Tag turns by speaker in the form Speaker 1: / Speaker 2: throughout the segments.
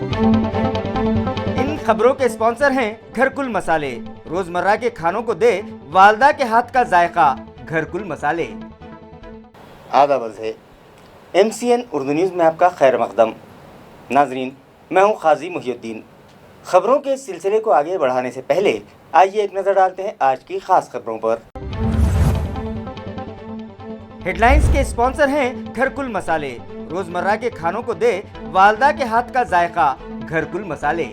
Speaker 1: ان خبروں کے اسپانسر ہیں گھرکل مسالے، روزمرہ کے کھانوں کو دے والدہ کے ہاتھ کا ذائقہ، گھرکل مسالے۔ آداب ہے MCN اردو نیوز میں آپ کا خیر مقدم۔ ناظرین، میں ہوں قاضی محی الدین۔ خبروں کے سلسلے کو آگے بڑھانے سے پہلے آئیے ایک نظر ڈالتے ہیں آج کی خاص خبروں پر۔ ہیڈ لائنز کے اسپانسر ہیں گھرکل مسالے، روزمرہ کے کھانوں کو دے والدہ کے ہاتھ کا ذائقہ، گھرکل مسالے۔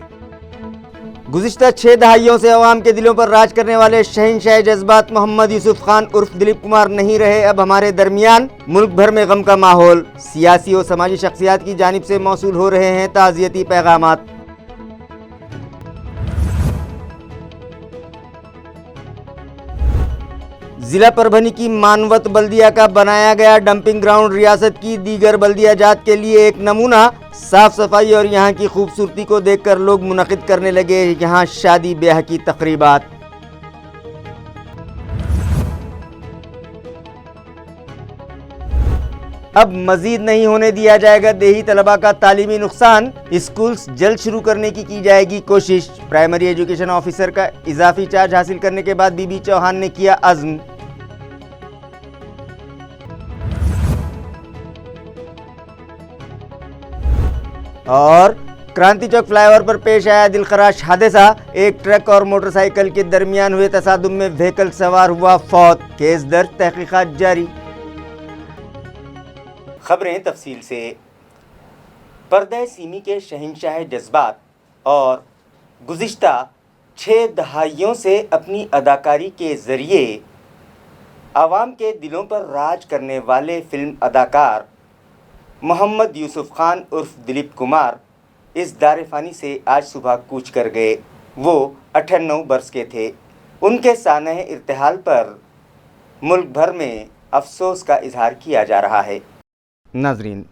Speaker 1: گزشتہ 6 دہائیوں سے عوام کے دلوں پر راج کرنے والے شہنشاہ جذبات محمد یوسف خان عرف دلیپ کمار نہیں رہے اب ہمارے درمیان۔ ملک بھر میں غم کا ماحول، سیاسی و سماجی شخصیات کی جانب سے موصول ہو رہے ہیں تعزیتی پیغامات۔ ضلع پربھنی کی مانوت بلدیہ کا بنایا گیا ڈمپنگ گراؤنڈ ریاست کی دیگر بلدیہ جات کے لیے ایک نمونہ۔ صاف صفائی اور یہاں کی خوبصورتی کو دیکھ کر لوگ منعقد کرنے لگے یہاں شادی بیاہ کی تقریبات۔ اب مزید نہیں ہونے دیا جائے گا دیہی طلباء کا تعلیمی نقصان، اسکولز جلد شروع کرنے کی جائے گی کوشش۔ پرائمری ایجوکیشن آفیسر کا اضافی چارج حاصل کرنے کے بعد بی بی چوہان نے کیا عزم۔ اور کرانتی چوک فلائی اوور پر پیش آیا دلخراش حادثہ، ایک ٹرک اور موٹر سائیکل کے درمیان ہوئے تصادم میں وہیکل سوار ہوا فوت، کیس درج، تحقیقات جاری۔ خبریں تفصیل سے۔ پردہ سیمی کے شہنشاہ جذبات اور گزشتہ 6 دہائیوں سے اپنی اداکاری کے ذریعے عوام کے دلوں پر راج کرنے والے فلم اداکار محمد یوسف خان عرف دلیپ کمار اس دار فانی سے آج صبح کوچ کر گئے۔ وہ 98 برس کے تھے۔ ان کے سانحہ ارتحال پر ملک بھر میں افسوس کا اظہار کیا جا رہا ہے۔ ناظرین،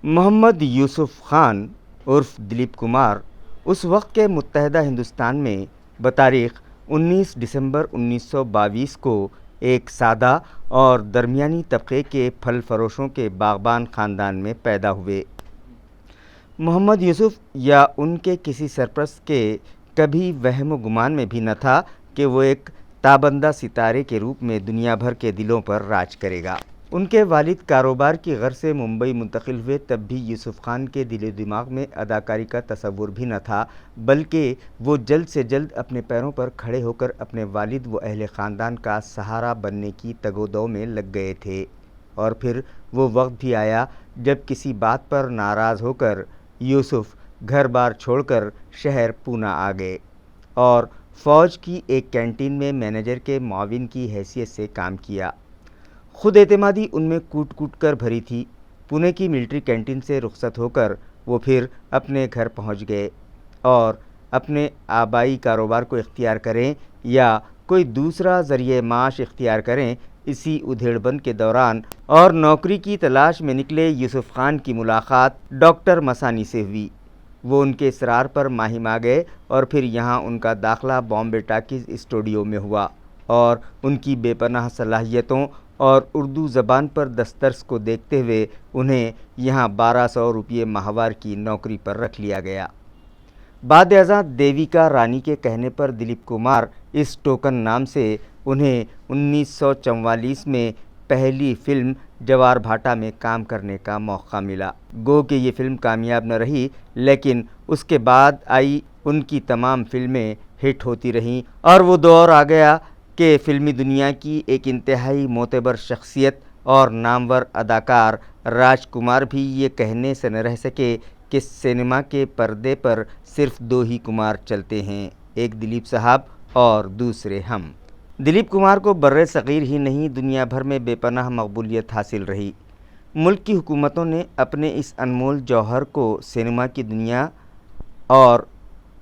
Speaker 1: محمد یوسف خان عرف دلیپ کمار اس وقت کے متحدہ ہندوستان میں بتاریخ 19 دسمبر 1922 کو ایک سادہ اور درمیانی طبقے کے پھل فروشوں کے باغبان خاندان میں پیدا ہوئے۔ محمد یوسف یا ان کے کسی سرپرست کے کبھی وہم و گمان میں بھی نہ تھا کہ وہ ایک تابندہ ستارے کے روپ میں دنیا بھر کے دلوں پر راج کرے گا۔ ان کے والد کاروبار کی غرض سے ممبئی منتقل ہوئے تب بھی یوسف خان کے دل و دماغ میں اداکاری کا تصور بھی نہ تھا، بلکہ وہ جلد سے جلد اپنے پیروں پر کھڑے ہو کر اپنے والد و اہل خاندان کا سہارا بننے کی تگ و دو میں لگ گئے تھے۔ اور پھر وہ وقت بھی آیا جب کسی بات پر ناراض ہو کر یوسف گھر بار چھوڑ کر شہر پونا آ گئے اور فوج کی ایک کینٹین میں مینیجر کے معاون کی حیثیت سے کام کیا۔ خود اعتمادی ان میں کوٹ کوٹ کر بھری تھی۔ پونے کی ملٹری کینٹین سے رخصت ہو کر وہ پھر اپنے گھر پہنچ گئے اور اپنے آبائی کاروبار کو اختیار کریں یا کوئی دوسرا ذریعہ معاش اختیار کریں، اسی ادھیڑ بند کے دوران اور نوکری کی تلاش میں نکلے یوسف خان کی ملاقات ڈاکٹر مسانی سے ہوئی۔ وہ ان کے اصرار پر ماہم آ گئے اور پھر یہاں ان کا داخلہ بامبے ٹاکیز اسٹوڈیو میں ہوا اور ان کی بے پناہ صلاحیتوں اور اردو زبان پر دسترس کو دیکھتے ہوئے انہیں یہاں 1200 روپے ماہوار کی نوکری پر رکھ لیا گیا۔ بعد ازاں دیویکا رانی کے کہنے پر دلیپ کمار اس ٹوکن نام سے انہیں 1944 میں پہلی فلم جوار بھاٹا میں کام کرنے کا موقع ملا۔ گو کہ یہ فلم کامیاب نہ رہی، لیکن اس کے بعد آئی ان کی تمام فلمیں ہٹ ہوتی رہیں اور وہ دور آ گیا کہ فلمی دنیا کی ایک انتہائی معتبر شخصیت اور نامور اداکار راج کمار بھی یہ کہنے سے نہ رہ سکے کہ سینما کے پردے پر صرف 2 ہی کمار چلتے ہیں، ایک دلیپ صاحب اور دوسرے ہم۔ دلیپ کمار کو برِ صغیر ہی نہیں دنیا بھر میں بے پناہ مقبولیت حاصل رہی۔ ملک کی حکومتوں نے اپنے اس انمول جوہر کو سینما کی دنیا اور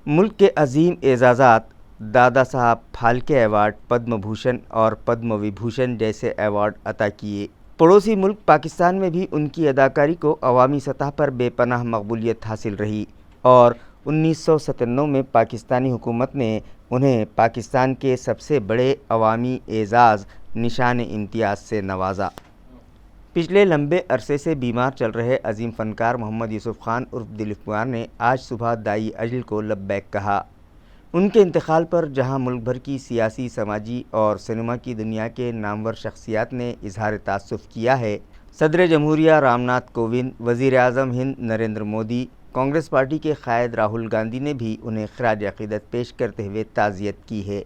Speaker 1: ملک کے عظیم اعزازات دادا صاحب پھالکے ایوارڈ، پدم بھوشن اور پدم وبھوشن جیسے ایوارڈ عطا کیے۔ پڑوسی ملک پاکستان میں بھی ان کی اداکاری کو عوامی سطح پر بے پناہ مقبولیت حاصل رہی اور 1997 میں پاکستانی حکومت نے انہیں پاکستان کے سب سے بڑے عوامی اعزاز نشان امتیاز سے نوازا۔ پچھلے لمبے عرصے سے بیمار چل رہے عظیم فنکار محمد یوسف خان عرف دلیپ کمار نے آج صبح دائی اجل کو لبیک کہا۔ ان کے انتقال پر جہاں ملک بھر کی سیاسی، سماجی اور سینما کی دنیا کے نامور شخصیات نے اظہار تأسف کیا ہے، صدر جمہوریہ رام ناتھ کووند، وزیر اعظم ہند نریندر مودی، کانگریس پارٹی کے قائد راہل گاندھی نے بھی انہیں خراج عقیدت پیش کرتے ہوئے تعزیت کی ہے۔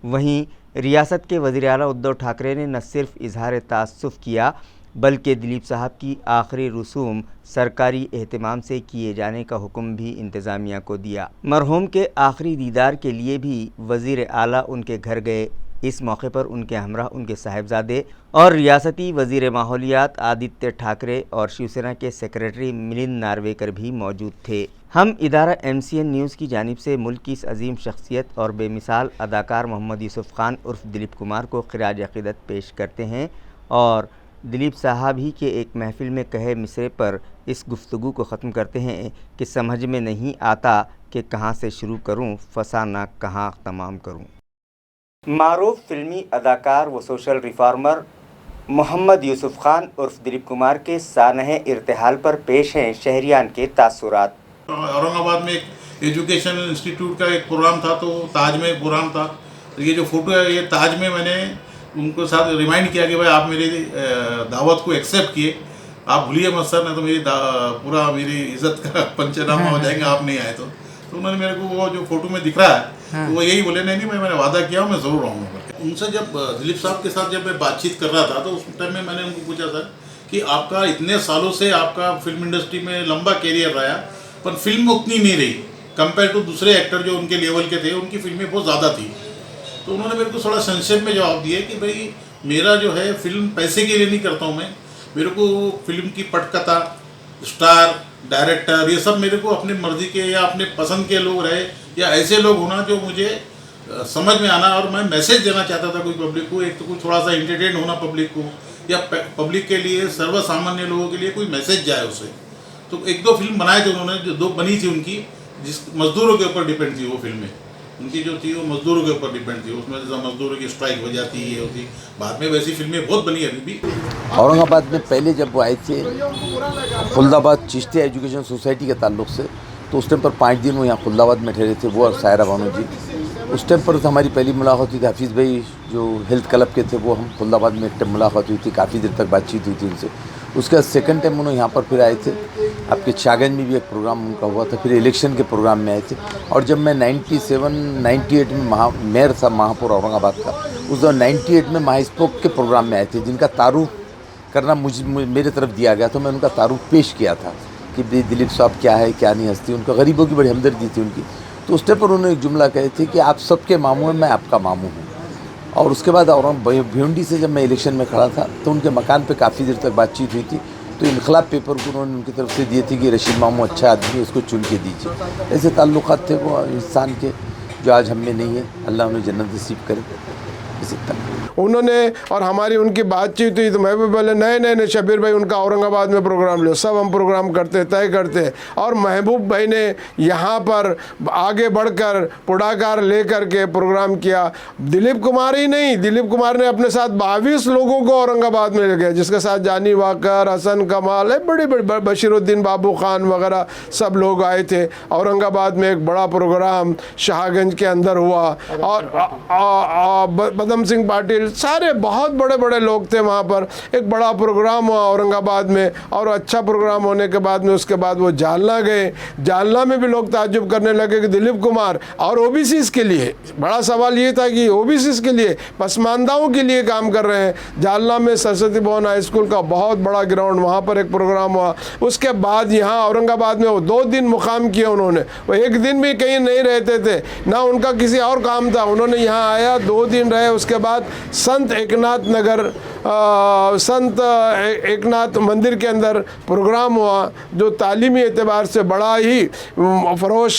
Speaker 1: وہیں ریاست کے وزیر اعلیٰ ادھو ٹھاکرے نے نہ صرف اظہار تأسف کیا بلکہ دلیپ صاحب کی آخری رسوم سرکاری اہتمام سے کیے جانے کا حکم بھی انتظامیہ کو دیا۔ مرحوم کے آخری دیدار کے لیے بھی وزیر اعلیٰ ان کے گھر گئے۔ اس موقع پر ان کے ہمراہ ان کے صاحبزادے اور ریاستی وزیر ماحولیات آدتیہ ٹھاکرے اور شیو سینا کے سیکریٹری ملند نارویکر بھی موجود تھے۔ ہم ادارہ MCN نیوز کی جانب سے ملک کی اس عظیم شخصیت اور بے مثال اداکار محمد یوسف خان عرف دلیپ کمار کو خراج عقیدت پیش کرتے ہیں اور دلیپ صاحب ہی کے ایک محفل میں کہے مصرے پر اس گفتگو کو ختم کرتے ہیں کہ سمجھ میں نہیں آتا کہ کہاں سے شروع کروں، فسانہ کہاں تمام کروں۔ معروف فلمی اداکار و سوشل ریفارمر محمد یوسف خان عرف دلیپ کمار کے سانحہ ارتحال پر پیش ہیں شہریان کے تاثرات۔
Speaker 2: اورنگ آباد میں ایک ایجوکیشن انسٹیٹیوٹ کا ایک پروگرام تھا، تو تاج میں ایک پروگرام تھا، تو یہ جو فوٹو ہے یہ تاج میں نے ان کو ساتھ ریمائنڈ کیا کہ بھائی آپ میری دعوت کو ایکسیپٹ کیے، آپ بھولیے مت سر، نہیں تو میری پورا میری عزت کا پنچنامہ ہو جائیں گے آپ نہیں آئے تو انہوں نے میرے کو وہ جو فوٹو میں دکھ رہا ہے تو وہ یہی بولے نہیں میں نے وعدہ کیا ہوں میں ضرور آؤں گا۔ ان سے جب دلیپ صاحب کے ساتھ جب میں بات چیت کر رہا تھا تو اس ٹائم میں نے ان کو پوچھا تھا کہ آپ کا اتنے سالوں سے آپ کا فلم انڈسٹری میں لمبا کیریئر رہا پر فلم اتنی نہیں رہی کمپیئر ٹو دوسرے ایکٹر جو ان کے لیول کے تھے، ان کی فلمیں بہت زیادہ تھی۔ تو انہوں نے میرے کو تھوڑا سنکشیپ میں جواب دیا کہ بھائی میرا جو ہے فلم پیسے کے لیے نہیں کرتا ہوں میں، میرے کو فلم کی پٹ کتھا، اسٹار، ڈائریکٹر، یہ سب میرے کو اپنی مرضی کے یا اپنے پسند کے لوگ رہے یا ایسے لوگ ہونا جو مجھے سمجھ میں آنا اور میں میسیج دینا چاہتا تھا کوئی پبلک کو، ایک تو کوئی تھوڑا سا انٹرٹین ہونا پبلک کو یا پبلک کے لیے سرو سامانیہ لوگوں کے لیے کوئی میسیج جائے اسے۔ تو ایک دو فلم بنائے تھے انہوں نے، جو دو بنی تھی ان کی، جس مزدوروں کے اوپر ڈیپینڈ تھی وہ فلمیں، ان کی جو تھی وہ مزدوروں کے اوپر ڈیپینڈ تھی، اس میں جیسا مزدوروں کی اسٹرائک ہو جاتی یہ ہوتی، بعد میں ویسی فلمیں بہت بنی ابھی بھی۔
Speaker 3: اورنگ آباد میں پہلے جب وہ آئے تھے خلد آباد چشتیہ ایجوکیشن سوسائٹی کے تعلق سے، تو اس ٹائم پر 5 دن وہ یہاں خلد آباد میں ٹھہرے تھے، وہ اور سائرہ بانو جی۔ اس ٹائم پر ہماری پہلی ملاقات ہوئی تھی، حفیظ بھائی جو ہیلتھ کلب کے تھے وہ ہم خلد آباد میں ایک ٹائم ملاقات ہوئی تھی، کافی دیر تک بات چیت ہوئی تھی ان سے۔ اس کے بعد سیکنڈ ٹائم انہوں یہاں پر پھر آئے تھے، آپ کے شاگنج میں بھی ایک پروگرام ان کا ہوا تھا، پھر الیکشن کے پروگرام میں آئے تھے۔ اور جب میں 97-98 میں میئر تھا مہاپور اورنگ آباد کا، اس دور 98 میں مہا اسپوک کے پروگرام میں آئے تھے، جن کا تعارف کرنا میرے طرف دیا گیا، تو میں ان کا تعارف پیش کیا تھا کہ دلیپ صاحب کیا ہے کیا نہیں ہستی، ان کا غریبوں کی بڑی ہمدردی تھی ان کی۔ تو اس ٹائم پر انہوں نے ایک جملہ کہے تھے کہ آپ سب کے ماموں ہیں، میں آپ کا ماموں ہوں۔ اور اس کے بعد بھیونڈی سے جب میں الیکشن میں کھڑا تھا تو ان کے مکان پہ کافی دیر تک بات چیت ہوئی تھی، تو انقلاب پیپر کو انہوں نے ان کی طرف سے دیے تھے کہ رشید ماموں اچھا آدمی ہے، اس کو چن کے دیجیے۔ ایسے تعلقات تھے وہ انسان کے جو آج ہم میں نہیں ہے، اللہ انہیں جنت نصیب کرے۔ اسی طرح
Speaker 4: انہوں نے اور ہماری ان کی بات چیت ہوئی تو میں بھی بولے نہیں شبیر بھائی ان کا اورنگ آباد میں پروگرام لو، سب ہم پروگرام کرتے طے کرتے۔ اور محبوب بھائی نے یہاں پر آگے بڑھ کر پڑاکار لے کر کے پروگرام کیا۔ دلیپ کمار ہی نہیں، دلیپ کمار نے اپنے ساتھ 22 لوگوں کو اورنگ آباد میں لے گئے، جس کے ساتھ جانی واکر، حسن کمال ہے، بڑے بشیر الدین بابو خان وغیرہ سب لوگ آئے تھے۔ اورنگ آباد میں ایک بڑا پروگرام شاہ گنج کے اندر ہوا، اور پدم سنگھ پاٹل، سارے بہت بڑے بڑے لوگ تھے وہاں پر۔ ایک بڑا پروگرام ہوا اورنگ آباد میں، اور اچھا پروگرام ہونے کے بعد میں اس کے بعد وہ جالنا گئے۔ جالنا میں بھی لوگ تعجب کرنے لگے کہ دلیپ کمار اور OBCs کے لیے، بڑا سوال یہ تھا کہ OBCs کے لیے، پسمانداؤں کے لیے کام کر رہے ہیں۔ جالنا میں سرسوتی بھون ہائی اسکول کا بہت بڑا گراؤنڈ، وہاں پر ایک پروگرام ہوا۔ اس کے بعد یہاں اورنگ آباد میں وہ 2 دن مقام کیا انہوں نے، وہ ایک دن بھی کہیں نہیں رہتے تھے، نہ ان کا کسی اور کام تھا، انہوں نے یہاں آیا 2 دن رہے۔ اس کے بعد سنت ایکناتھ نگر، سنت ایکناتھ مندر کے اندر پروگرام ہوا، جو تعلیمی اعتبار سے بڑا ہی فروش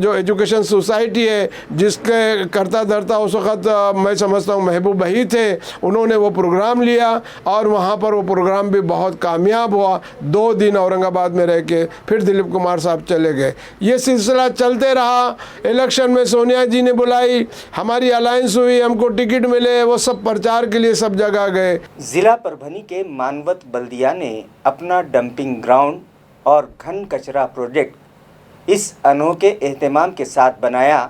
Speaker 4: جو ایجوکیشن سوسائٹی ہے، جس کے کرتا دھرتا اس وقت میں سمجھتا ہوں محبوب بھائی تھے، انہوں نے وہ پروگرام لیا اور وہاں پر وہ پروگرام بھی بہت کامیاب ہوا۔ 2 دن اورنگ آباد میں رہ کے پھر دلیپ کمار صاحب چلے گئے۔ یہ سلسلہ چلتے رہا۔ الیکشن میں سونیا جی نے بلائی، ہماری الائنس ہوئی، ہم کو ٹکٹ ملے، وہ سب پرچار کے لیے سب جگہ गए।
Speaker 1: जिला परभनी के मानवत बल्दिया ने अपना डंपिंग ग्राउंड और घन कचरा प्रोजेक्ट इस अनोखे एहतमाम के साथ बनाया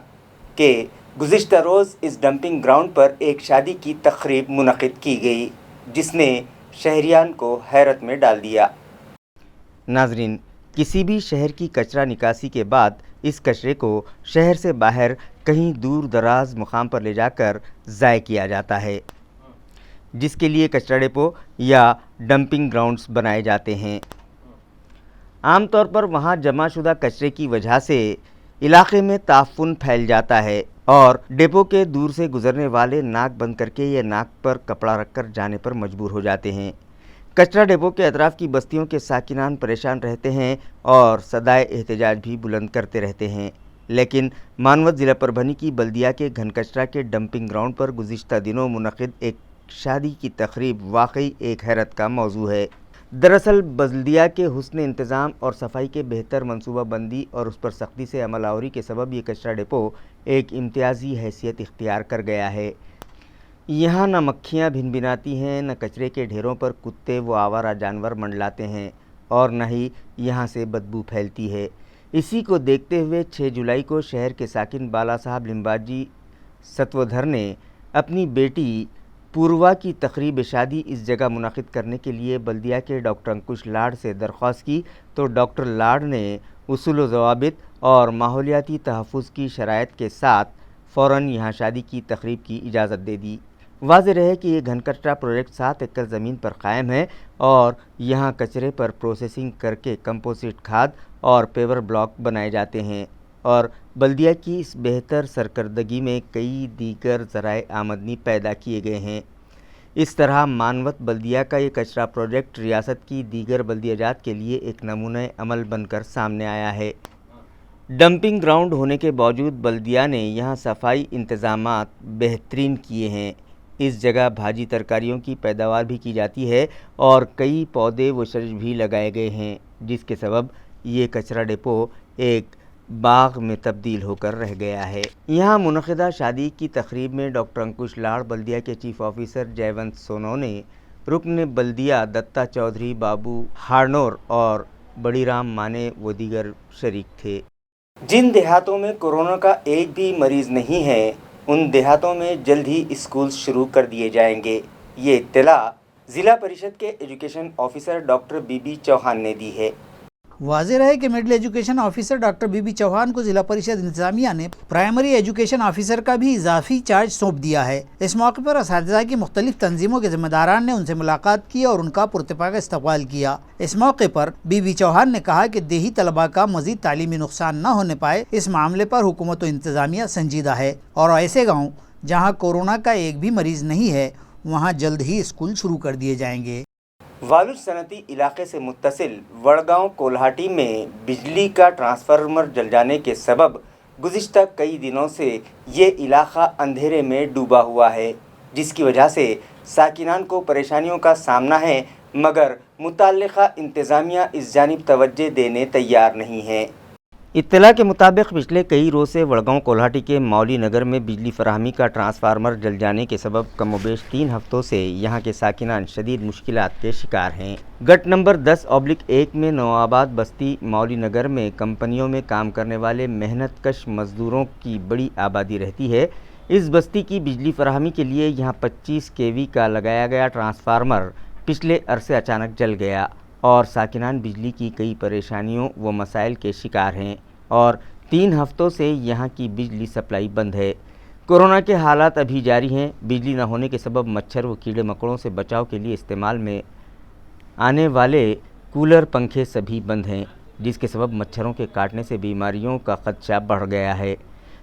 Speaker 1: कि गुज़िश्ता रोज़ इस डंपिंग ग्राउंड पर एक शादी की तकरीब मुनक़िद की गई, जिसने शहरियान को हैरत में डाल दिया। नाजरीन, किसी भी शहर की कचरा निकासी के बाद इस कचरे को शहर से बाहर कहीं दूर दराज मुकाम पर ले जाकर ज़ाय किया जाता है, जिसके लिए कचरा डिपो या डंपिंग ग्राउंड्स बनाए जाते हैं। आमतौर पर वहाँ जमाशुदा कचरे की वजह से इलाके में ताफुन फैल जाता है और डिपो के दूर से गुजरने वाले नाक बंद करके या नाक पर कपड़ा रखकर जाने पर मजबूर हो जाते हैं। कचरा डिपो के अतराफ़ की बस्तियों के साकिनान परेशान रहते हैं और सदाए एहतजाज भी बुलंद करते रहते हैं। लेकिन मानवत ज़िला परभनी की बल्दिया के घन कचरा के डंपिंग ग्राउंड पर गुज़िश्ता दिनों मुनक़िद एक शादी की तकरीब वाकई एक हैरत का मौजू है। दरअसल बल्दिया के हुस्न इंतज़ाम और सफाई के बेहतर मनसूबाबंदी और उस पर सख्ती से अमल आवरी के सबब ये कचरा डिपो एक इम्तियाज़ी हैसियत इख्तियार कर गया है। यहाँ न मक्खियाँ भिनभिनाती हैं, न कचरे के ढेरों पर कुत्ते व आवारा जानवर मंडलाते हैं और न ही यहाँ से बदबू फैलती है। इसी को देखते हुए 6 जुलाई को शहर के साकिन बाला साहब लिम्बाजी सत्वधर ने अपनी बेटी पूर्वा की तकरीब शादी इस जगह मुनाकिद करने के लिए बल्दिया के डॉक्टर अंकुश लाड़ से दरख्वास्त की, तो डॉक्टर लाड़ ने उसूल व ज़वाबित और माहौलियाती तहफ़्फ़ुज़ की शराइत के साथ फ़ौरन यहाँ शादी की तकरीब की इजाज़त दे दी। वाज़ेह रहे कि ये घन कचरा प्रोजेक्ट 7 एकड़ ज़मीन पर कायम है और यहाँ कचरे पर प्रोसेसिंग करके कंपोजिट खाद और पेवर ब्लॉक बनाए जाते हैं और बल्दिया की इस बेहतर सरकर्दगी में कई दीगर ज़राए आमदनी पैदा किए गए हैं। इस तरह मानवत बल्दिया का ये कचरा प्रोजेक्ट रियासत की दीगर बल्दियाजात के लिए एक नमूने अमल बनकर सामने आया है। डंपिंग ग्राउंड होने के बावजूद बल्दिया ने यहाँ सफाई इंतज़ामात बेहतरीन किए हैं। इस जगह भाजी तरकारियों की पैदावार भी की जाती है और कई पौधे व शजर भी लगाए गए हैं, जिसके सबब ये कचरा डिपो एक बाग में तब्दील होकर रह गया है। यहाँ मुनक़िदा शादी की तकरीब में डॉक्टर अंकुश लाड़, बल्दिया के चीफ ऑफिसर जयवंत सोनोने, रुकन बल्दिया दत्ता चौधरी, बाबू हारनोर और बड़ी राम माने व दीगर शरीक थे। जिन देहातों में कोरोना का एक भी मरीज़ नहीं है, उन देहातों में जल्द ही स्कूल शुरू कर दिए जाएंगे। ये इत्तला ज़िला परिषद के एजुकेशन ऑफिसर डॉक्टर बीबी चौहान ने दी है।
Speaker 5: वाज़ेह रहे कि मिडिल एजुकेशन ऑफिसर डॉक्टर बीबी चौहान को जिला परिषद इंतजामिया ने प्राइमरी एजुकेशन ऑफिसर का भी इजाफी चार्ज सौंप दिया है। इस मौके पर असातिज़ा की मुख्तलिफ तंजीमों के जिम्मेदारान ने उनसे मुलाकात की और उनका पुरतपाका इस्तकबाल किया। इस मौके पर बीबी चौहान ने कहा कि देही तलबा का मज़ीद तालीमी नुकसान न होने पाए, इस मामले पर हुकूमत व इंतजामिया संजीदा है और ऐसे गाँव जहाँ कोरोना का एक भी मरीज़ नहीं है, वहाँ जल्द ही स्कूल शुरू कर दिए जाएंगे।
Speaker 1: वालुज सनती इलाके से मुत्तसिल वड़गांव कोल्हाटी में बिजली का ट्रांसफार्मर जल जाने के सबब गुज़िश्ता कई दिनों से ये इलाका अंधेरे में डूबा हुआ है, जिसकी वजह से साकिनान को परेशानियों का सामना है, मगर मुताल्लिक़ा इंतज़ामिया इस जानिब तवज्जो देने तैयार नहीं है। इत्तला के मुताबिक पिछले कई रोज़ से वड़गांव कोल्हाटी के मौली नगर में बिजली फराहमी का ट्रांसफार्मर जल जाने के सबब कमोबेश 3 हफ्तों से यहाँ के साकिनान शदीद मुश्किलात के शिकार हैं। गट नंबर 10/1 में नवाबाद बस्ती मौली नगर में कंपनियों में काम करने वाले मेहनत कश मज़दूरों की बड़ी आबादी रहती है। इस बस्ती की बिजली फराहमी के लिए यहाँ 25 kV का लगाया गया ट्रांसफार्मर पिछले अरसे अचानक जल गया और साकिनान बिजली की कई परेशानियों व मसाइल के शिकार हैं और 3 हफ्तों से यहाँ की बिजली सप्लाई बंद है। कोरोना के हालात अभी जारी हैं। बिजली न होने के सबब मच्छर व कीड़े मकोड़ों से बचाव के लिए इस्तेमाल में आने वाले कूलर पंखे सभी बंद हैं, जिसके सबब मच्छरों के काटने से बीमारियों का खदशा बढ़ गया है।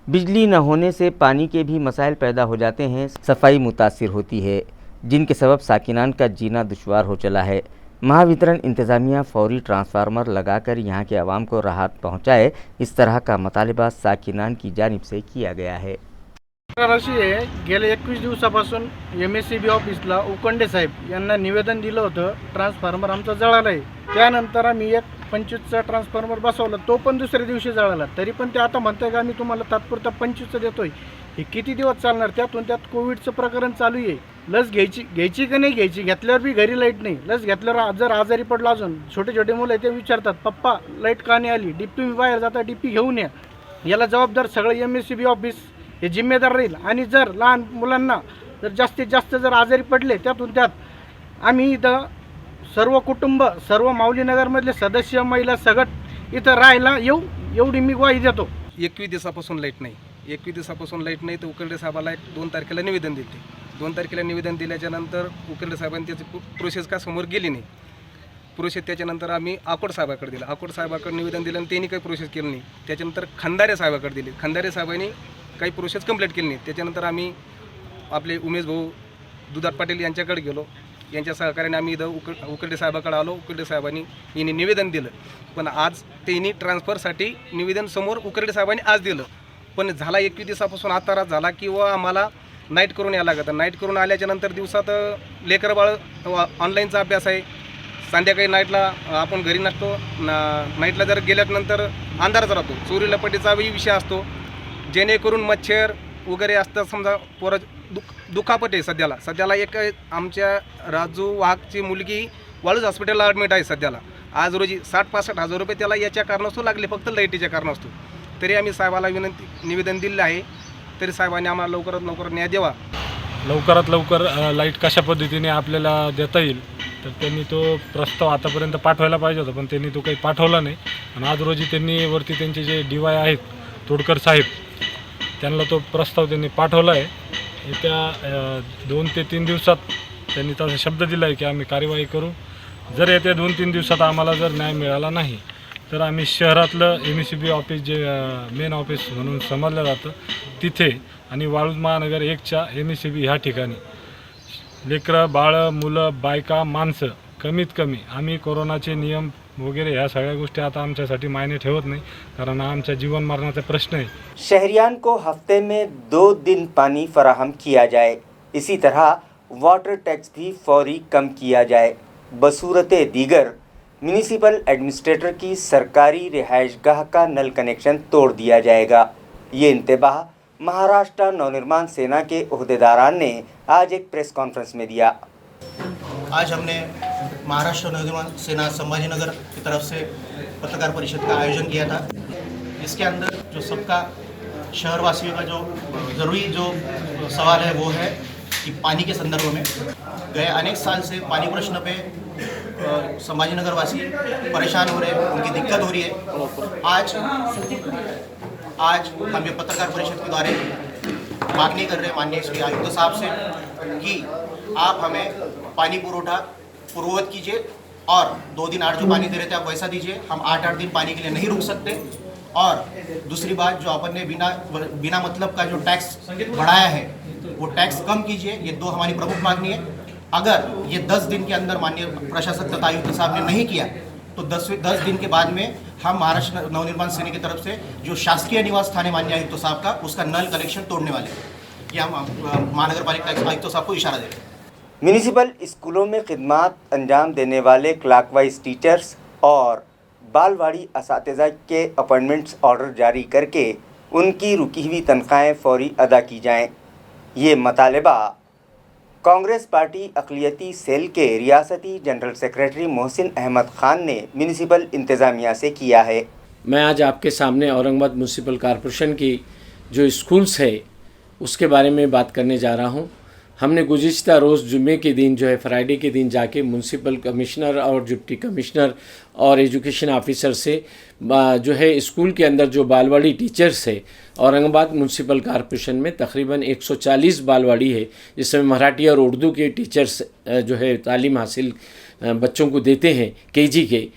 Speaker 1: बिजली न होने से पानी के भी मसाइल पैदा हो जाते हैं, सफाई मुतासिर होती है, जिनके सबब साकिनान का जीना दुश्वार हो चला है। महावितरण इंतज़ामिया फौरी ट्रांसफार्मर लगाकर यहाँ के आवाम को राहत पहुँचाए, इस तरह का मुतालबा साकिनान की जानिब से किया गया है।
Speaker 6: अशी आहे, गेल्या 21 दिवसापासून MSCB ऑफिसला उकंडे साहेब यांना निवेदन दिलं होतं, ट्रान्सफॉर्मर आमचा जळाला आहे। त्यानंतर आम्ही एक 25चा ट्रान्सफॉर्मर बसवला, तो पण दुसऱ्या दिवशी जळाला। तरी पण ते आता म्हणताय की आम्ही तुम्हाला तात्पुरता 25चा देतोय। हे किती दिवस चालणार? त्यात कोविडचं प्रकरण चालू आहे। लस घ्यायची का नाही घ्यायची, घेतल्यावर बी घरी लाईट नाही, लस घेतल्यावर जर आजारी पडला अजून छोटे छोटे मुलं ते विचारतात पप्पा लाईट का नाही आली, डीपी तुम्ही बाहेर जाता डीपी घेऊन या. याला जबाबदार सगळं MSCB ऑफिस हे जिम्मेदार राहील. आणि जर लहान मुलांना जर जास्तीत जास्त जर आजारी पडले त्यातून त्यात आम्ही इथं सर्व कुटुंब सर्व माऊलीनगरमधले सदस्य महिला सगट इथं राहायला येऊ एवढी मी ग्वाही देतो.
Speaker 7: 21 दिवसापासून लाईट नाही, 21 दिवसापासून लाईट नाही तर उकरडे साहेबाला 2 तारखेला निवेदन दिले. 2 तारखेला निवेदन दिल्याच्यानंतर उकरडे साहेबांनी त्याची प्रोसेस का समोर गेली नाही. प्रोसेस त्याच्यानंतर आम्ही आकोड साहेबाकडे दिलं, आकोड साहेबाकडे निवेदन दिलं आणि त्यांनी काही प्रोसेस केली नाही. त्याच्यानंतर खंदारे साहेबाकडे दिली, खंदारे साहेबांनी काही प्रोसेस कंप्लीट केली नाही. त्याच्यानंतर आम्ही आपले उमेश भाऊ दुधात पाटील यांच्याकडे गेलो, यांच्या सहकार्याने आम्ही इथं उकरडे साहेबाकडे आलो. उकरडे साहेबांनी यांनी निवेदन दिलं, पण आज त्यांनी ट्रान्सफरसाठी निवेदन समोर उकरडे साहेबांनी आज दिलं. पण झाला 21 दिवसापासून आता रात झाला किंवा आम्हाला नाईट करून यायला लागतं. नाईट करून आल्याच्या नंतर दिवसात लेकरं बाळ ऑनलाईनचा अभ्यास आहे, संध्याकाळी नाईटला आपण घरी नसतो, नाईटला जर गेल्यानंतर अंधारच राहतो, चोरी लपटीचाही विषय असतो, जेणेकरून मच्छर वगैरे असतं. समजा पोरं दुखापट आहे सध्याला एक आमच्या राजू वाघची मुलगी वाळूज हॉस्पिटलला ॲडमिट आहे सध्याला. आज रोजी 60-65 हजार रुपये त्याला याच्या कारणास्तव लागले, फक्त लाईटीच्या कारणास्तव. तरी आम्ही साहेबाला निवेदन दिलं आहे, तरी साहेबांनी आम्हाला लवकरात लवकर न्याय द्यावा.
Speaker 8: लवकरात लवकर लाईट कशा पद्धतीने आपल्याला देता येईल तर त्यांनी तो प्रस्ताव आतापर्यंत पाठवायला पाहिजे होता, पण त्यांनी तो काही पाठवला नाही. आणि आज रोजी त्यांनी वरती त्यांचे जे DY आहेत तोडकर साहेब त्यांना तो प्रस्ताव त्यांनी पाठवला आहे. येत्या 2 ते 3 दिवसात त्यांनी तसा शब्द दिला आहे की आम्ही कार्यवाही करू. जर येत्या 2-3 दिवसात आम्हाला जर न्याय मिळाला नाही तर आम्ही शहरातलं MSCB ऑफिस जे मेन ऑफिस म्हणून समजलं जातं तिथे आणि वाळूज महानगर 1च्या MSCB ह्या ठिकाणी लेकरं बाळं मुलं बायका माणसं कमीत कमी आम्ही कोरोनाचे नियम वगैरे ह्या सगळ्या गोष्टी आता आमच्यासाठी मायने ठेवत नाही, कारण हा आमच्या जीवन मरणाचा प्रश्न आहे.
Speaker 1: शहरियान को हफ्ते में 2 दिन पानी फराहम किया जाए. इसी तरह वाटर टैक्स भी फौरी कम किया जाए. बसूरत दीगर म्यूनिसिपल एडमिनिस्ट्रेटर की सरकारी रिहाइशगाह का नल कनेक्शन तोड़ दिया जाएगा. ये इंतबाह महाराष्ट्र नवनिर्माण सेना के ओहदेदारान ने आज एक प्रेस कॉन्फ्रेंस में दिया.
Speaker 9: आज हमने महाराष्ट्र नवनिर्माण सेना संभाजीनगर की तरफ से पत्रकार परिषद का आयोजन किया था. इसके अंदर जो सबका शहरवासियों का जो ज़रूरी जो सवाल है वो है कि पानी के संदर्भ में गए अनेक साल से पानी प्रश्न पे संभाजीनगर वासी परेशान हो रहे हैं, उनकी दिक्कत हो रही है. आज हम ये पत्रकार परिषद के द्वारा मांगनी कर रहे हैं माननीय श्री आयुक्त साहब से कि आप हमें पानी पुरवठा पूर्ववत कीजिए और 2 दिन 8 जो पानी दे रहे थे आप वैसा दीजिए. हम 8 दिन पानी के लिए नहीं रुक सकते. और दूसरी बात जो अपन ने बिना मतलब का जो टैक्स बढ़ाया है वो टैक्स कम कीजिए. ये 2 हमारी प्रमुख मांगनी है. अगर ये 10 दिन के अंदर माननीय प्रशासक तथा आयुक्त साहब ने नहीं किया तो 10 दिन के बाद में हम महाराष्ट्र नवनिर्माण सेना की तरफ से जो शासकीय निवास स्थान है माननीय आयुक्त साहब का उसका नल कनेक्शन तोड़ने वाले हैं. ये हम महानगर पालिका आयुक्त साहब को इशारा दे रहे हैं.
Speaker 1: म्यूनिसिपल स्कूलों में खिदमात अंजाम देने वाले क्लॉकवाइज टीचर्स और बालवाड़ी असातिज़ा के अपॉइंटमेंट्स ऑर्डर जारी करके उनकी रुकी हुई तनख्वाहें फौरी अदा की जाएं. ये मतालबा कांग्रेस पार्टी अक़लियती सेल के रियासती जनरल सेक्रेटरी मोहसिन अहमद ख़ान ने म्यूनिसिपल इंतज़ामिया से किया है.
Speaker 10: मैं आज आपके सामने औरंगाबाद म्यूनिसिपल कॉरपोरेशन की जो स्कूल्स है उसके बारे में बात करने जा रहा हूँ. हमने गुज़िश्ता रोज़ जुम्मे के दिन जो है फ्राइडे के दिन जाके म्यूनसिपल कमिश्नर और डिप्टी कमिश्नर और एजुकेशन ऑफिसर से जो है स्कूल के अंदर जो बालवाड़ी टीचर्स है औरंगाबाद म्यूनसिपल कॉरपोरेशन में तकरीबन 140 बालवाड़ी है जिसमें मराठी और उर्दू के टीचर्स जो है तालीम हासिल बच्चों को देते हैं KG के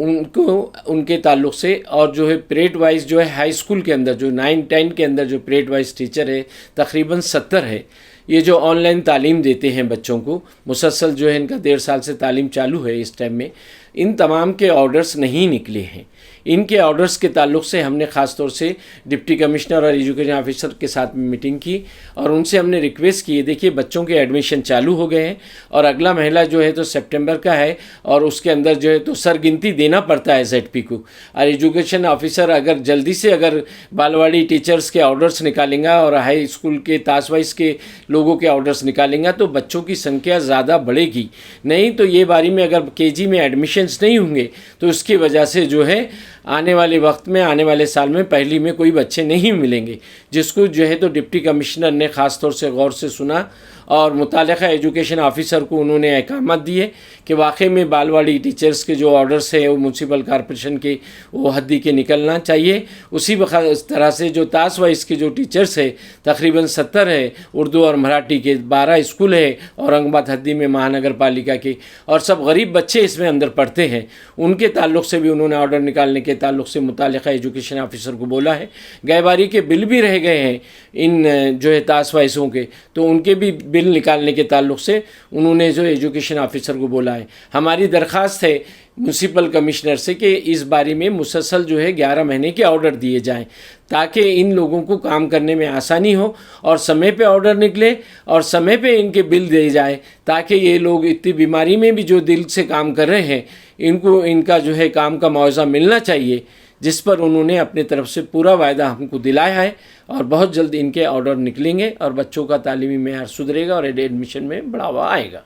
Speaker 10: उनको उनके ताल्लुक़ से और जो है पीरियड वाइज जो है हाई स्कूल के अंदर जो 9-10 के अंदर जो पीरियड वाइज टीचर है तकरीबन 70 है. ये जो ऑनलाइन तालीम देते हैं बच्चों को मुसलसल जो है इनका 1.5 साल से तालीम चालू है. इस टाइम में इन तमाम के ऑर्डर्स नहीं निकले हैं. इनके ऑर्डर्स के ताल्लुक़ से हमने ख़ास तौर से डिप्टी कमिश्नर और एजुकेशन ऑफिसर के साथ में मीटिंग की और उनसे हमने रिक्वेस्ट की, देखिए बच्चों के एडमिशन चालू हो गए हैं और अगला महीना जो है तो सितंबर का है और उसके अंदर जो है तो सरगिनती देना पड़ता है ZP को। और एजुकेशन ऑफिसर अगर जल्दी से अगर बालवाड़ी टीचर्स के ऑर्डर्स निकालेंगा और हाई स्कूल के तास वाइज के लोगों के ऑर्डर्स निकालेंगा तो बच्चों की संख्या ज़्यादा बढ़ेगी। नहीं तो ये बारी में अगर KG में एडमिशन्स नहीं होंगे तो उसकी वजह से जो है आने वाले वक्त में, आने वाले साल में पहली में कोई बच्चे नहीं मिलेंगे, जिसको जो है तो डिप्टी कमिश्नर ने ख़ास तौर से गौर से सुना और मुतालिका एजुकेशन ऑफिसर को उन्होंने अहकामात दिए कि वाकई में बालवाड़ी टीचर्स के जो ऑर्डर्स हैं वो म्यूनसिपल कॉर्पोरेशन के वो हद्दी के निकलना चाहिए। उसी तरह से जो तास वाइज के जो टीचर्स है तकरीबन 70 है, उर्दू और मराठी के 12 स्कूल है औरंगाबाद हद्दी में महानगर पालिका के, और सब गरीब बच्चे इसमें अंदर पढ़ते हैं, उनके ताल्लुक़ से भी उन्होंने ऑर्डर निकालने के ताल्लुक़ से मुतालिका एजुकेशन ऑफिसर को बोला है। गए बारी के बिल भी रह गए हैं इन जो है तास वाइसों के, तो उनके भी बिल निकालने के ताल्लुक़ से उन्होंने जो एजुकेशन ऑफिसर को बोला है। हमारी दरख्वास्त है म्यूनसिपल कमिश्नर से कि इस बारे में मुसलसल जो है 11 महीने के ऑर्डर दिए जाएं ताकि इन लोगों को काम करने में आसानी हो और समय पे ऑर्डर निकले और समय पे इनके बिल दिए जाए, ताकि ये लोग इतनी बीमारी में भी जो दिल से काम कर रहे हैं इनको इनका जो है काम का मुआवजा मिलना चाहिए, जिस पर उन्होंने अपनी तरफ से पूरा वायदा हमको दिलाया है और बहुत जल्द इनके ऑर्डर निकलेंगे और बच्चों का तालीमी मेयार सुधरेगा और एडमिशन में बढ़ावा आएगा।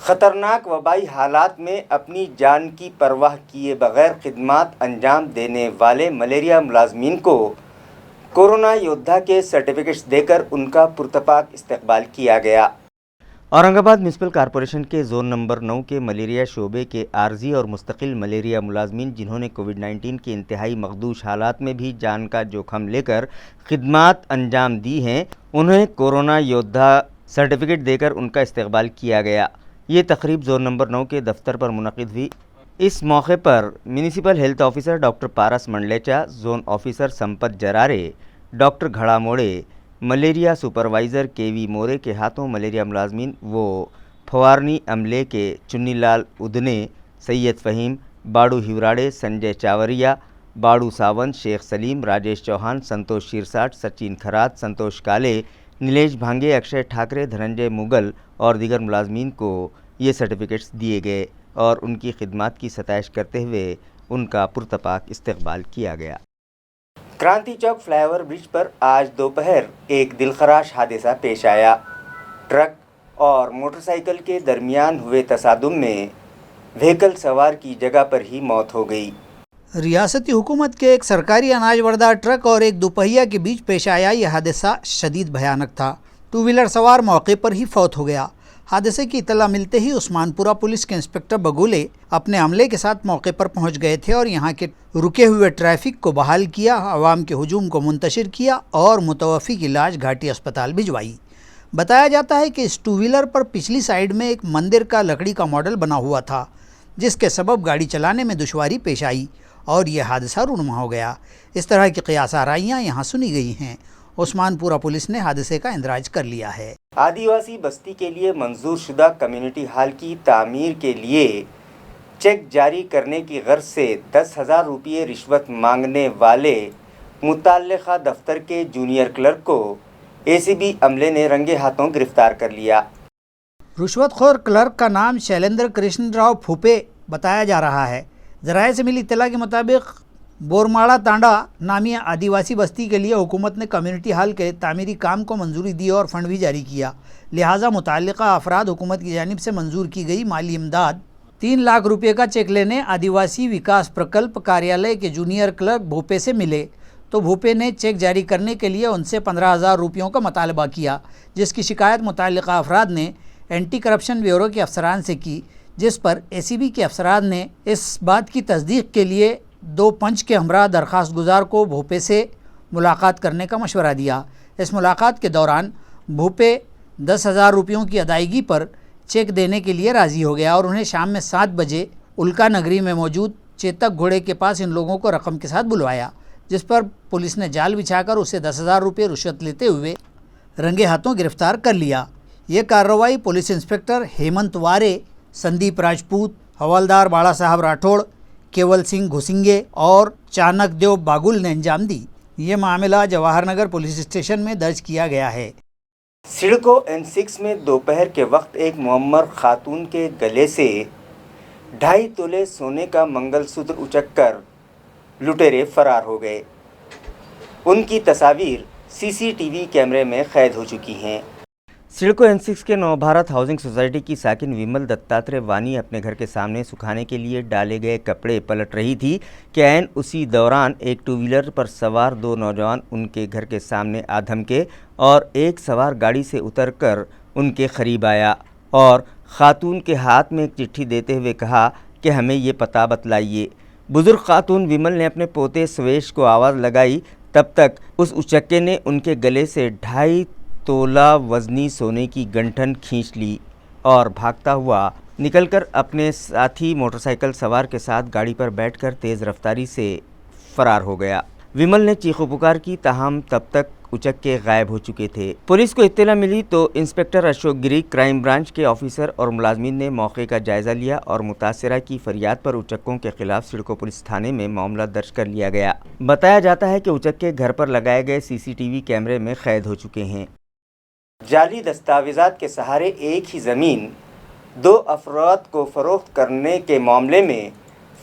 Speaker 1: ख़तरनाक वबाई हालात में अपनी जान की परवाह किए बगैर खिदमात अंजाम देने वाले मलेरिया मुलाजमीन को कोरोना योद्धा के सर्टिफिकेट्स देकर उनका पुरतपाक इस्तकबाल किया गया। औरंगाबाद म्यूनसिपल कॉरपोरेशन के जोन नंबर 9 के मलेरिया शोबे के आर्जी और मुस्तकिल मलेरिया मुलाजमीन जिन्होंने कोविड-19 के इंतहाई मखदूश हालात में भी जान का जोखम लेकर खिदमात अंजाम दी हैं, उन्हें कोरोना योद्धा सर्टिफिकेट देकर उनका इस्तकबाल किया गया। ये तकरीब जोन नंबर 9 के दफ्तर पर मुनक़िद हुई। इस मौके पर municipal health officer doctor Paras Mandlecha, zone officer Sampat Jarare, doctor Ghada Mode, malaria supervisor KV मोरे के हाथों मलेरिया मुलाजमीन वो फवारनी अमले के चुन्नीलाल उदने, सैयद फ़हीम, बाड़ू हिवराड़े, संजय चावरिया, बाड़ू सावंत, शेख सलीम, राजेश चौहान, संतोष शिरसाट, सचिन खरात, संतोष काले, नीलेश भांगे, अक्षय ठाकरे, धनंजय मुगल और दीगर मुलाजमीन को ये सर्टिफिकेट्स दिए गए और उनकी खिदमात की सताइश करते हुए उनका पुरतपाक इस्तकबाल किया गया। क्रांति चौक फ्लाईओवर ब्रिज पर आज दोपहर एक दिलखराश हादसा पेश आया। ट्रक और मोटरसाइकिल के दरमियान हुए तसादुम में व्हीकल सवार की जगह पर ही मौत हो गई।
Speaker 5: रियासती हुकूमत के एक सरकारी अनाज बरदार ट्रक और एक दोपहिया के बीच पेश आया यह हादसा शदीद भयानक था। 2 व्हीलर सवार मौके पर ही फौत हो गया। हादसे की इतला मिलते ही उस्मानपुरा पुलिस के इंस्पेक्टर बगुले अपने अमले के साथ मौके पर पहुंच गए थे और यहां के रुके हुए ट्रैफिक को बहाल किया, आवाम के हुजूम को मुंतशिर किया और मुतवफ़ी की लाश घाटी अस्पताल भिजवाई। बताया जाता है कि इस 2 व्हीलर पर पिछली साइड में एक मंदिर का लकड़ी का मॉडल बना हुआ था, जिसके सबब गाड़ी चलाने में दुश्वारी पेश आई और यह हादसा रूनुमा हो गया। इस तरह की क़ियास आराइयाँ यहाँ सुनी गई हैं। उस्मानपुरा पुलिस ने हादसे का इंदराज कर लिया है।
Speaker 1: आदिवासी बस्ती के लिए मंजूर शुदा कम्युनिटी हॉल की तामीर के लिए चेक जारी करने की गर्ज से 10,000 रुपये रिश्वत मांगने वाले मुतल्लिका दफ्तर के जूनियर क्लर्क को ACB अमले ने रंगे हाथों गिरफ्तार कर लिया।
Speaker 5: रुश्वतखोर क्लर्क का नाम शैलेंद्र कृष्ण राव फूपे बताया जा रहा है। ज़राए से मिली इत्तला के मुताबिक बोरमाड़ा तांडा नामी आदिवासी बस्ती के लिए हुकूमत ने कम्युनिटी हॉल के तामीरी काम को मंजूरी दी और फंड भी जारी किया। लिहाजा मुतल्लिका अफराद हुकूमत की जानिब से मंजूर की गई माली इमदाद 3 लाख रुपये का चेक लेने आदिवासी विकास प्रकल्प कार्यालय के जूनियर क्लर्क भूपे से मिले तो भूपे ने चेक जारी करने के लिए उनसे 15,000 रुपयों का मुतालबा किया, जिसकी शिकायत मुतल्लिका अफराद ने एंटी करप्शन ब्यूरो के अफसरान से की, जिस पर ACB के अफसरान ने इस बात की तस्दीक के लिए 2 पंच के हमरा दरख्वास्त गुजार को भूपे से मुलाकात करने का मशवरा दिया। इस मुलाकात के दौरान भूपे 10,000 रुपयों की अदायगी पर चेक देने के लिए राज़ी हो गया और उन्हें शाम में 7 बजे उल्का नगरी में मौजूद चेतक घोड़े के पास इन लोगों को रकम के साथ बुलवाया, जिस पर पुलिस ने जाल बिछाकर उसे 10,000 रुपये रिश्वत लेते हुए रंगे हाथों गिरफ्तार कर लिया। ये कार्रवाई पुलिस इंस्पेक्टर हेमंत वारे, संदीप राजपूत, हवलदार बाला साहब राठौड़, केवल सिंह घुसिंगे और चाणक देव बागुल ने अंजाम दी। ये मामला जवाहर नगर पुलिस स्टेशन में दर्ज किया गया है।
Speaker 1: सिडको N6 में दोपहर के वक्त एक मुअम्मर खातून के गले से 2.5 तोले सोने का मंगलसूत्र उचककर लुटेरे फरार हो गए। उनकी तस्वीर CCTV कैमरे में कैद हो चुकी हैं। सिडको N6 के नवभारत हाउसिंग सोसाइटी की साकिन विमल दत्तात्रेय वानी अपने घर के सामने सुखाने के लिए डाले गए कपड़े पलट रही थी कि ऐन उसी दौरान एक टू व्हीलर पर सवार 2 नौजवान उनके घर के सामने आ धमके और एक सवार गाड़ी से उतरकर उनके करीब आया और खातून के हाथ में एक चिट्ठी देते हुए कहा कि हमें ये पता बतलाइए। बुजुर्ग खातून विमल ने अपने पोते स्वेश को आवाज़ लगाई, तब तक उस उचक्के ने उनके गले से 2.5 तोला वज़नी सोने की गंठन खींच ली और भागता हुआ निकलकर अपने साथी मोटरसाइकिल सवार के साथ गाड़ी पर बैठकर तेज़ रफ्तारी से फरार हो गया। विमल ने चीखो पुकार की, ताहम तब तक उचक्के गायब हो चुके थे। पुलिस को इत्तला मिली तो इंस्पेक्टर अशोक गिरी, क्राइम ब्रांच के ऑफिसर और मुलाजमीन ने मौके का जायज़ा लिया और मुतासिरा की फरियाद पर उचक्कों के खिलाफ सिडको पुलिस थाने में मामला दर्ज कर लिया गया। बताया जाता है कि उचक्के घर पर लगाए गए CCTV कैमरे में कैद हो चुके हैं। जाली दस्तावेज़ात के सहारे एक ही ज़मीन 2 अफराद को फ़रोख्त करने के मामले में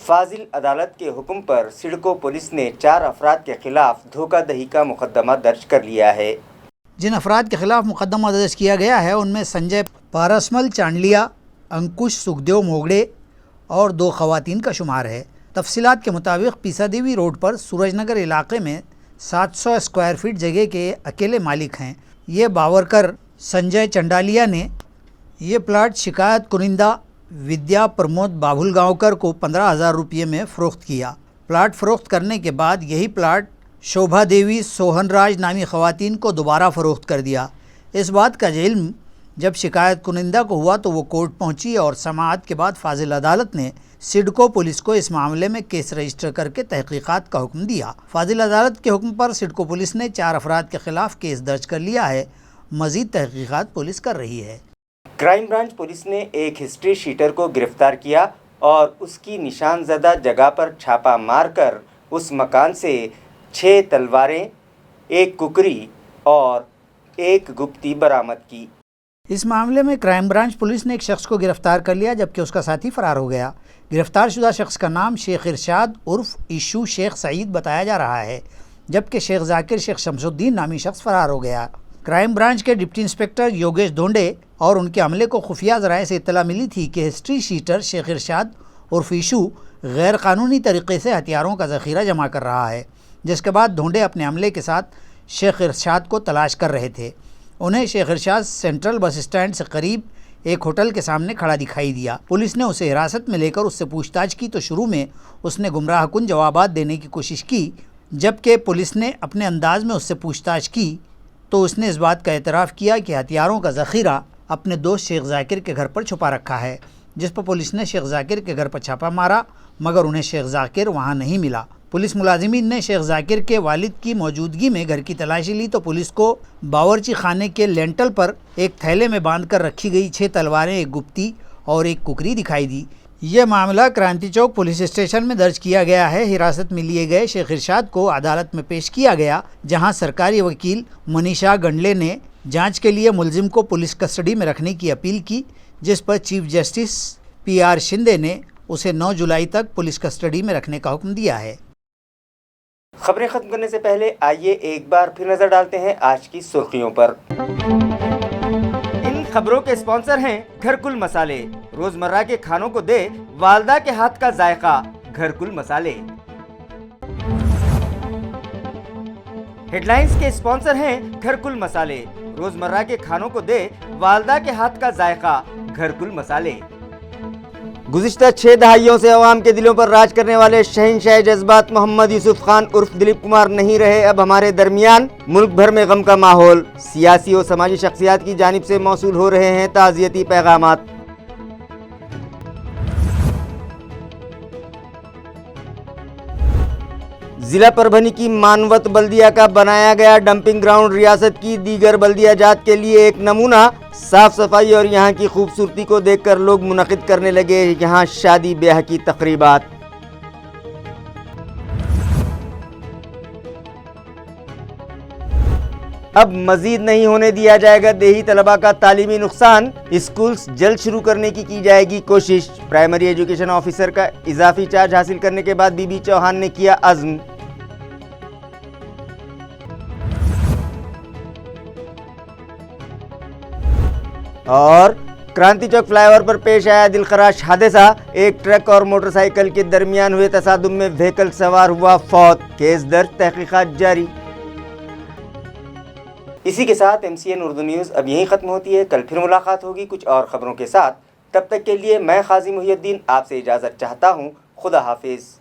Speaker 1: फाजिल अदालत के हुक्म पर सिडको पुलिस ने 4 अफराद के खिलाफ धोखाधड़ी का मुकदमा दर्ज कर लिया है।
Speaker 5: जिन अफराद के खिलाफ मुकदमा दर्ज किया गया है उनमें संजय पारसमल चांडलिया, अंकुश सुखदेव मोगड़े और 2 खवातीन का शुमार है। तफसीलात के मुताबिक पीसादेवी रोड पर सूरजनगर इलाके में 700 स्क्वायर फीट जगह के अकेले मालिक हैं। ये बावरकर संजय चंडालिया ने ये प्लाट शिकायत कुनिंदा विद्या प्रमोद बाभुलगांवकर को 15,000 रुपये में फ़रोख्त किया। प्लाट फ़रोख्त करने के बाद यही प्लाट शोभा देवी सोहनराज नामी ख़वातीन को दोबारा फ़रोख्त कर दिया। इस बात का इल्म जब शिकायत कुनिंदा को हुआ तो वो कोर्ट पहुंची और समाअत के बाद फाजिल अदालत ने सिडको पुलिस को इस मामले में केस रजिस्टर करके तहकीकात का हुक्म दिया। फाजिल अदालत के हुक्म पर सिडको पुलिस ने 4 अफराद के खिलाफ केस दर्ज कर लिया है। मज़ीद तहकीकात पुलिस कर रही है।
Speaker 1: क्राइम ब्रांच पुलिस ने एक हिस्ट्री शीटर को गिरफ्तार किया और उसकी निशानज़दा जगह पर छापा मारकर उस मकान से 6 तलवारें, 1 कुकरी और 1 गुप्ती बरामद की।
Speaker 5: इस मामले में क्राइम ब्रांच पुलिस ने एक शख्स को गिरफ्तार कर लिया जबकि उसका साथी फरार हो गया। गिरफ्तार शुदा शख्स का नाम शेख इरशाद उर्फ इशू शेख सईद बताया जा रहा है, जबकि शेख जाकिर शेख शमसुद्दीन नामी शख्स फरार हो गया। क्राइम ब्रांच के डिप्टी इंस्पेक्टर योगेश धोंडे और उनके अमले को खुफिया ज़राए से इत्तला मिली थी कि हिस्ट्री शीटर शेख इरशाद उर्फ इशू गैर कानूनी तरीके से हथियारों का ज़ख़ीरा जमा कर रहा है, जिसके बाद धोंडे अपने अमले के साथ शेख इरशाद को तलाश कर रहे थे। उन्हें शेख इरशाद सेंट्रल बस स्टैंड से करीब एक होटल के सामने खड़ा दिखाई दिया। पुलिस ने उसे हिरासत में लेकर उससे पूछताछ की तो शुरू में उसने गुमराहकुन जवाबात देने की कोशिश की, जबकि पुलिस ने अपने अंदाज में उससे पूछताछ की तो उसने इस बात का एतराफ़ किया कि हथियारों का ज़ख़ीरा अपने दोस्त शेख जाकिर के घर पर छुपा रखा है, जिस पर पुलिस ने शेख जाकिर के घर पर छापा मारा मगर उन्हें शेख जाकिर वहाँ नहीं मिला। पुलिस मुलाजिमीन ने शेख जाकिर के वालिद की मौजूदगी में घर की तलाशी ली तो पुलिस को बावर्ची खाने के लेंटल पर एक थैले में बांध कर रखी गई 6 तलवारें, 1 गुप्ती और 1 कुकरी दिखाई दी। यह मामला क्रांति चौक पुलिस स्टेशन में दर्ज किया गया है। हिरासत में लिए गए शेख इरशाद को अदालत में पेश किया गया, जहां सरकारी वकील मनीषा गंडले ने जांच के लिए मुलजिम को पुलिस कस्टडी में रखने की अपील की, जिस पर चीफ जस्टिस PR शिंदे ने उसे 9 जुलाई तक पुलिस कस्टडी में रखने का हुक्म दिया है।
Speaker 1: खबरें खत्म करने से पहले आइए एक बार फिर नजर डालते हैं आज की सुर्खियों पर। इन खबरों के स्पॉन्सर हैं घरकुल मसाले। रोजमर्रा के खानों को दे वालदा के हाथ का जायका, घरकुल मसाले। हेडलाइंस के स्पॉन्सर हैं घरकुल मसाले। रोजमर्रा के खानों को दे वालदा के हाथ का जायका, घरकुल मसाले। गुज़िश्ता 6 दहाइयों से अवाम के दिलों पर राज करने वाले शहंशाह जज्बात मोहम्मद यूसुफ खान उर्फ दिलीप कुमार नहीं रहे अब हमारे दरमियान। मुल्क भर में गम का माहौल। सियासी और समाजी शख्सियात की जानिब से मौसूल हो रहे हैं ताज़ियती पैगामात। जिला परभनी की मानवत बल्दिया का बनाया गया डंपिंग ग्राउंड रियासत की दीगर बल्दिया जात के लिए एक नमूना। साफ सफाई और यहाँ की खूबसूरती को देखकर लोग मुनक़िद करने लगे यहाँ शादी ब्याह की तकरीबात। اب مزید نہیں ہونے دیا جائے گا دیہی طلبہ کا تعلیمی نقصان، اسکولز جلد شروع کرنے کی جائے گی کوشش۔ پرائمری ایجوکیشن آفیسر کا اضافی چارج حاصل کرنے کے بعد بی بی چوہان نے کیا عزم۔ اور کرانتی چوک فلائی اوور پر پیش آیا دلخراش حادثہ، ایک ٹرک اور موٹر سائیکل کے درمیان ہوئے تصادم میں وہیکل سوار ہوا فوت، کیس درج، تحقیقات جاری۔ اسی کے ساتھ MCN اردو نیوز اب یہیں ختم ہوتی ہے، کل پھر ملاقات ہوگی کچھ اور خبروں کے ساتھ، تب تک کے لیے میں قاضی محی الدین آپ سے اجازت چاہتا ہوں، خدا حافظ۔